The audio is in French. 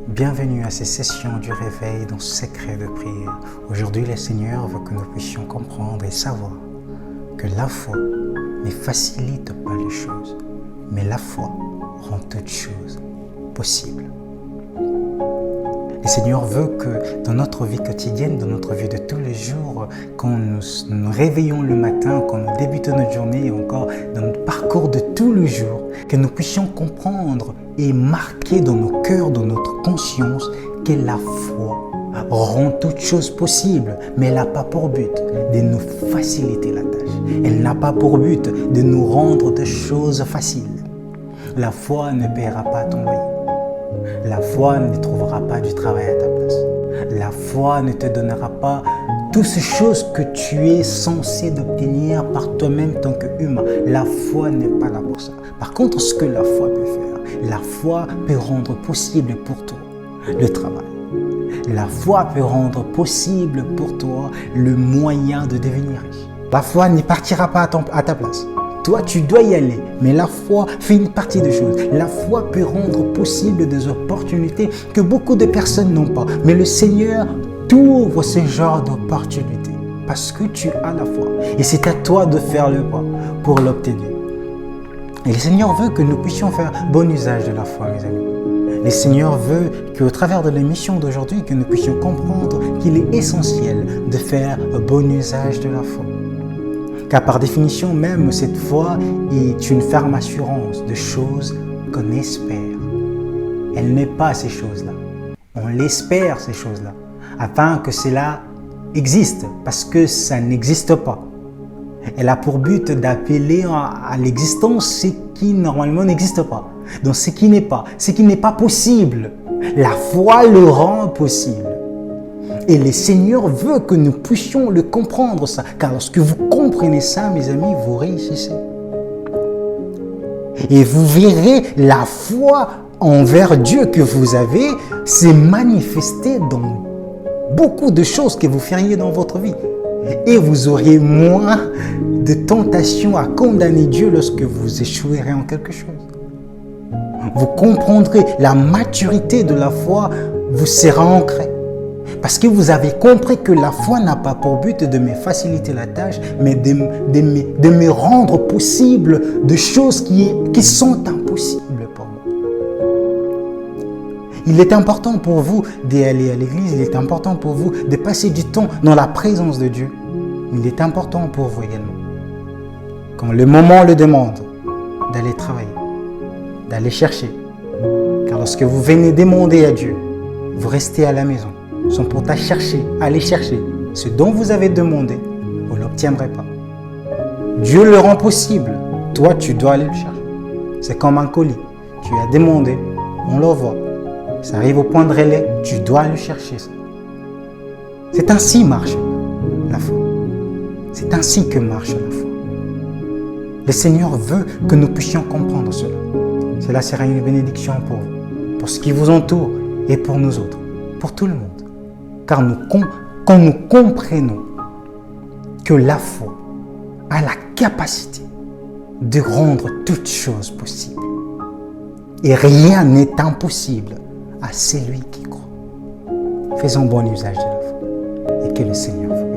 Bienvenue à ces sessions du réveil dans secret de prière. Aujourd'hui, le Seigneur veut que nous puissions comprendre et savoir que la foi ne facilite pas les choses, mais la foi rend toutes choses possibles. Le Seigneur veut que dans notre vie quotidienne, dans notre vie de tous les jours, quand nous réveillons le matin, quand nous débutons notre journée et encore dans notre parcours de tous les jours, que nous puissions comprendre et marquer dans nos cœurs, dans notre conscience, que la foi rend toutes choses possibles, mais elle n'a pas pour but de nous faciliter la tâche. Elle n'a pas pour but de nous rendre des choses faciles. La foi ne paiera pas ton loyer. La foi ne trouvera pas du travail à ta place. La foi ne te donnera pas toutes ces choses que tu es censé d'obtenir par toi-même en tant qu'humain. La foi n'est pas là pour ça. Par contre, ce que la foi peut faire, la foi peut rendre possible pour toi le travail. La foi peut rendre possible pour toi le moyen de devenir riche. La foi ne partira pas à ta place. Toi, tu dois y aller, mais la foi fait une partie des choses. La foi peut rendre possible des opportunités que beaucoup de personnes n'ont pas. Mais le Seigneur t'ouvre ce genre d'opportunités parce que tu as la foi. Et c'est à toi de faire le pas pour l'obtenir. Et le Seigneur veut que nous puissions faire bon usage de la foi, mes amis. Le Seigneur veut qu'au travers de l'émission d'aujourd'hui, que nous puissions comprendre qu'il est essentiel de faire bon usage de la foi. Car par définition même, cette foi est une ferme assurance de choses qu'on espère. Elle n'est pas ces choses-là. On l'espère, ces choses-là, afin que cela existe, parce que ça n'existe pas. Elle a pour but d'appeler à l'existence ce qui normalement n'existe pas. Donc ce qui n'est pas possible. La foi le rend possible. Et le Seigneur veut que nous puissions le comprendre ça. Car lorsque vous comprenez ça, mes amis, vous réussissez. Et vous verrez la foi envers Dieu que vous avez se manifester dans beaucoup de choses que vous feriez dans votre vie. Et vous aurez moins de tentation à condamner Dieu lorsque vous échouerez en quelque chose. Vous comprendrez la maturité de la foi vous sera ancrée. Parce que vous avez compris que la foi n'a pas pour but de me faciliter la tâche, mais de me rendre possible de choses qui sont impossibles pour moi. Il est important pour vous d'aller à l'église, il est important pour vous de passer du temps dans la présence de Dieu. Il est important pour vous également, quand le moment le demande, d'aller travailler, d'aller chercher. Car lorsque vous venez demander à Dieu, vous restez à la maison. Sont pour aller chercher ce dont vous avez demandé, vous ne l'obtiendrez pas. Dieu le rend possible, toi tu dois aller le chercher. C'est comme un colis, tu as demandé, on l'envoie. Ça arrive au point de relais, tu dois le chercher. Ça. C'est ainsi marche la foi. C'est ainsi que marche la foi. Le Seigneur veut que nous puissions comprendre cela. Cela sera une bénédiction pour vous, pour ce qui vous entoure et pour nous autres, pour tout le monde. Car quand nous comprenons que la foi a la capacité de rendre toutes choses possibles, et rien n'est impossible à celui qui croit. Faisons bon usage de la foi et que le Seigneur vous